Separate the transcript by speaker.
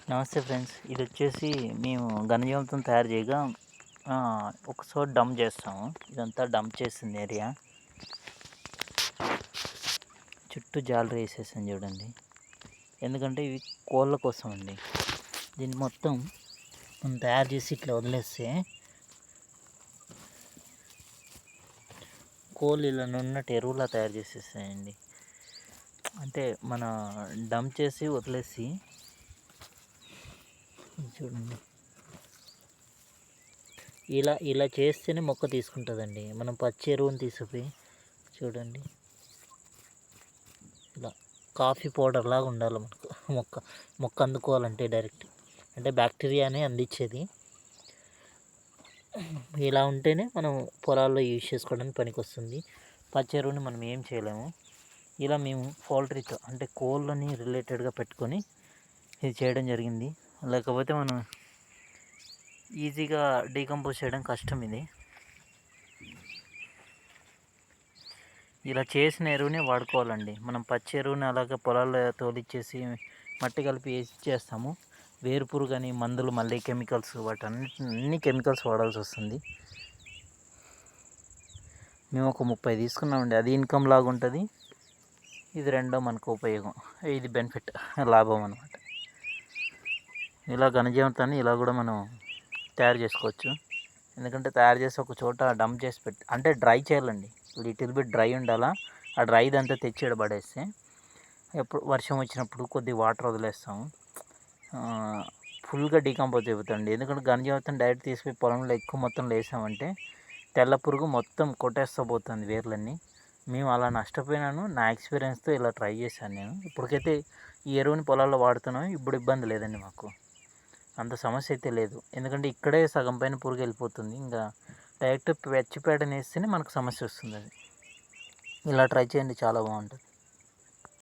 Speaker 1: నమస్తే ఫ్రెండ్స్. ఇది వచ్చేసి మేము ఘనజీవామృతం తయారు చేయగా ఒక చోట డంప్ చేస్తాము. ఇదంతా డంప్ చేసింది ఏరియా. చుట్టూ జాలరీ వేసేసాను చూడండి. ఎందుకంటే ఇవి కోళ్ళ కోసం అండి. దీన్ని మొత్తం మనం తయారు చేసి ఇట్లా వదిలేస్తే కోళ్ళు ఇలా ఉన్నట్టు ఎరువులా తయారు చేసేస్తాయండి. అంటే మన డంప్ చేసి వదిలేసి చూడండి, ఇలా చేస్తేనే మొక్క తీసుకుంటుందండి. మనం పచ్చి ఎరువుని తీసుకుపోయి చూడండి, ఇలా కాఫీ పౌడర్ లాగా ఉండాలి మనకు. మొక్క అందుకోవాలంటే డైరెక్ట్, అంటే బ్యాక్టీరియానే అందించేది. ఇలా ఉంటేనే మనం పొలాల్లో యూజ్ చేసుకోవడానికి పనికి వస్తుంది. పచ్చి ఎరువుని మనం ఏం చేయలేము. ఇలా మేము పౌల్ట్రీతో అంటే కోళ్ళని రిలేటెడ్గా పెట్టుకొని ఇది చేయడం జరిగింది. లేకపోతే మనం ఈజీగా డీకంపోజ్ చేయడం కష్టం. ఇది ఇలా చేసిన ఎరువునే వాడుకోవాలండి. మనం పచ్చి ఎరువుని అలాగే పొలాల్లో తోలిచ్చేసి మట్టి కలిపి వేసి చేస్తాము. వేరుపురుగు అని మందులు, మళ్ళీ కెమికల్స్, అన్ని కెమికల్స్ వాడాల్సి వస్తుంది. మేము ఒక 30 తీసుకున్నామండి. అది ఇన్కమ్ లాగా ఉంటుంది. ఇది రెండో మనకు ఉపయోగం, ఇది బెనిఫిట్, లాభం అన్నమాట. ఇలా ఘనజీవామృతాన్ని ఇలా కూడా మనం తయారు చేసుకోవచ్చు. ఎందుకంటే తయారు చేసి ఒక చోట డంప్ చేసి అంటే డ్రై చేయాలండి. లిటిల్ బిట్ డ్రై ఉండాలా. ఆ డ్రైదంతా తెచ్చి పడేస్తే ఎప్పుడు వర్షం వచ్చినప్పుడు కొద్దిగా వాటర్ వదిలేస్తాము. ఫుల్గా డీకంపోజ్ అయిపోతుంది. ఎందుకంటే ఘనజీవామృతం డైరెక్ట్ తీసుకుపోయి పొలంలో ఎక్కువ మొత్తంలో వేసామంటే తెల్ల పురుగు మొత్తం కొట్టేస్తూ పోతుంది వేర్లన్నీ. మేము అలా నష్టపోయినాను. నా ఎక్స్పీరియన్స్తో ఇలా ట్రై చేశాను నేను. ఇప్పటికైతే ఈ ఎరువుని పొలాల్లో వాడుతున్నాం. ఇప్పుడు ఇబ్బంది లేదండి, మాకు అంత సమస్య అయితే లేదు. ఎందుకంటే ఇక్కడే సగం పైన పురుగు వెళ్ళిపోతుంది. ఇంకా డైరెక్ట్ పచ్చిపేడని వేస్తేనే మనకు సమస్య వస్తుంది. అది ఇలా ట్రై చేయండి, చాలా బాగుంటుంది.